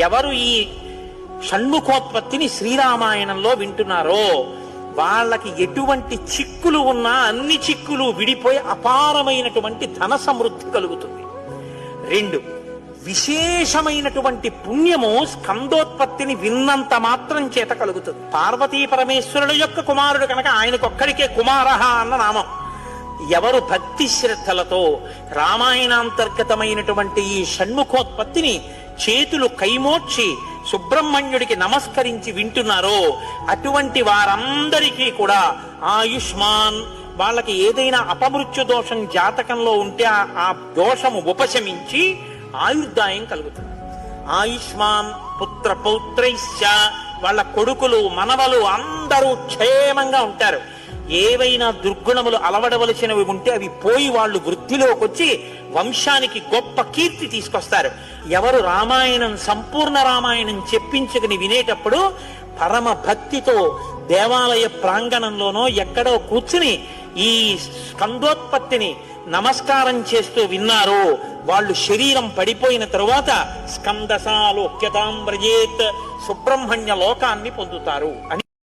ఎవరు ఈ షణ్ముఖోత్పత్తిని శ్రీరామాయణంలో వింటున్నారో వాళ్ళకి ఎటువంటి చిక్కులు ఉన్నా అన్ని చిక్కులు విడిపోయి అపారమైనటువంటి ధన సమృద్ధి కలుగుతుంది. 2, విశేషమైనటువంటి పుణ్యము స్కందోత్పత్తిని విన్నంత మాత్రం చేత కలుగుతుంది. పార్వతీ పరమేశ్వరుల యొక్క కుమారుడు కనుక ఆయనకొక్కడికే కుమారః అన్న నామం. ఎవరు భక్తి శ్రద్ధలతో రామాయణాంతర్గతమైనటువంటి ఈ షణ్ముఖోత్పత్తిని చేతులు కైమోడ్చి సుబ్రహ్మణ్యుడికి నమస్కరించి వింటున్నారో అటువంటి వారందరికీ కూడా ఆయుష్మాన్, వాళ్ళకి ఏదైనా అపమృత్యు దోషం జాతకంలో ఉంటే ఆ దోషము ఉపశమించి ఆయుర్దాయం కలుగుతుంది. ఆయుష్మాన్ పుత్ర పౌత్రైశ్చ, వాళ్ళ కొడుకులు మనవలు అందరూ క్షేమంగా ఉంటారు. ఏవైనా దుర్గుణములు అలవడవలసినవి ఉంటే అవి పోయి వాళ్ళు వృద్ధిలోకి వచ్చి వంశానికి గొప్ప కీర్తి తీసుకొస్తారు. ఎవరు రామాయణం సంపూర్ణ రామాయణం చెప్పించుకుని వినేటప్పుడు పరమ భక్తితో దేవాలయ ప్రాంగణంలోనో ఎక్కడో కూర్చుని ఈ స్కందోత్పత్తిని నమస్కారం చేస్తూ విన్నారో వాళ్ళు శరీరం పడిపోయిన తరువాత స్కందసాలోక్యతాం వ్రజేత్, సుబ్రహ్మణ్య లోకాన్ని పొందుతారు అని